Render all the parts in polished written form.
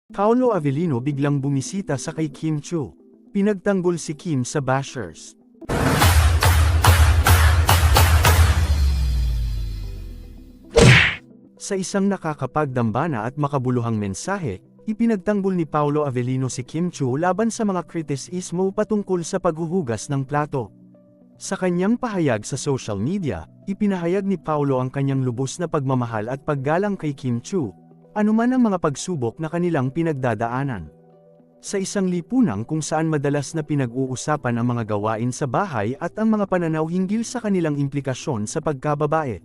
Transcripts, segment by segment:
Paolo Avellino biglang bumisita sa kay Kim Chiu. Pinagtanggol si Kim sa bashers. Sa isang nakakapagdambana at makabuluhang mensahe, ipinagtanggol ni Paolo Avellino si Kim Chiu laban sa mga kritisismo patungkol sa paghuhugas ng plato. Sa kanyang pahayag sa social media, ipinahayag ni Paolo ang kanyang lubos na pagmamahal at paggalang kay Kim Chiu, anuman ang mga pagsubok na kanilang pinagdadaanan. Sa isang lipunan kung saan madalas na pinag-uusapan ang mga gawain sa bahay at ang mga pananaw hinggil sa kanilang implikasyon sa pagkababae,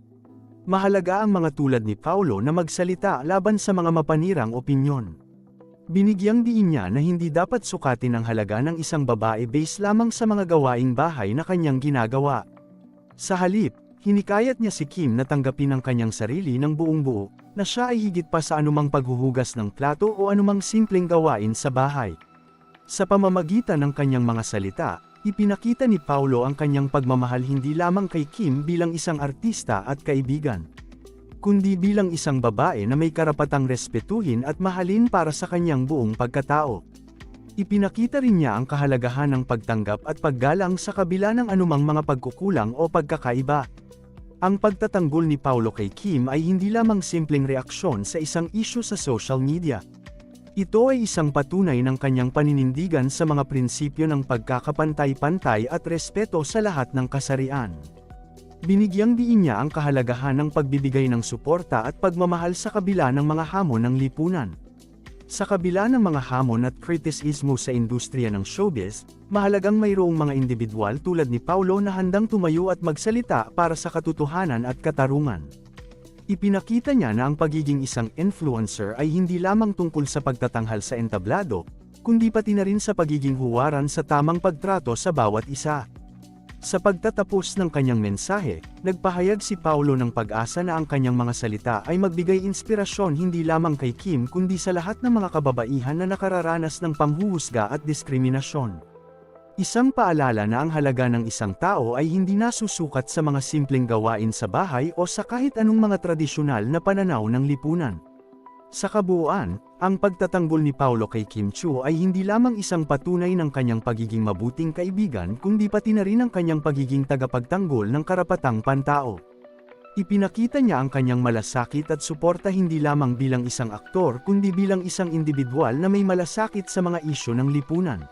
mahalaga ang mga tulad ni Paolo na magsalita laban sa mga mapanirang opinyon. Binigyang diin niya na hindi dapat sukatin ang halaga ng isang babae base lamang sa mga gawaing bahay na kanyang ginagawa. Sa halip, hinikayat niya si Kim na tanggapin ang kanyang sarili ng buong buo, na siya ay higit pa sa anumang paghuhugas ng plato o anumang simpleng gawain sa bahay. Sa pamamagitan ng kanyang mga salita, ipinakita ni Paolo ang kanyang pagmamahal hindi lamang kay Kim bilang isang artista at kaibigan, kundi bilang isang babae na may karapatang respetuhin at mahalin para sa kanyang buong pagkatao. Ipinakita rin niya ang kahalagahan ng pagtanggap at paggalang sa kabila ng anumang mga pagkukulang o pagkakaiba. Ang pagtatanggol ni Paolo kay Kim ay hindi lamang simpleng reaksyon sa isang issue sa social media. Ito ay isang patunay ng kanyang paninindigan sa mga prinsipyo ng pagkakapantay-pantay at respeto sa lahat ng kasarian. Binigyang diin niya ang kahalagahan ng pagbibigay ng suporta at pagmamahal sa kabila ng mga hamon ng lipunan. Sa kabila ng mga hamon at kritisismo sa industriya ng showbiz, mahalagang mayroong mga individual tulad ni Paolo na handang tumayo at magsalita para sa katotohanan at katarungan. Ipinakita niya na ang pagiging isang influencer ay hindi lamang tungkol sa pagtatanghal sa entablado, kundi pati na rin sa pagiging huwaran sa tamang pagtrato sa bawat isa. Sa pagtatapos ng kanyang mensahe, nagpahayag si Paolo ng pag-asa na ang kanyang mga salita ay magbigay inspirasyon hindi lamang kay Kim kundi sa lahat ng mga kababaihan na nakararanas ng panghuhusga at diskriminasyon. Isang paalala na ang halaga ng isang tao ay hindi nasusukat sa mga simpleng gawain sa bahay o sa kahit anong mga tradisyonal na pananaw ng lipunan. Sa kabuuan, ang pagtatanggol ni Paolo kay Kim Chiu ay hindi lamang isang patunay ng kanyang pagiging mabuting kaibigan kundi pati na rin ang kanyang pagiging tagapagtanggol ng karapatang pantao. Ipinakita niya ang kanyang malasakit at suporta hindi lamang bilang isang aktor kundi bilang isang individual na may malasakit sa mga isyu ng lipunan.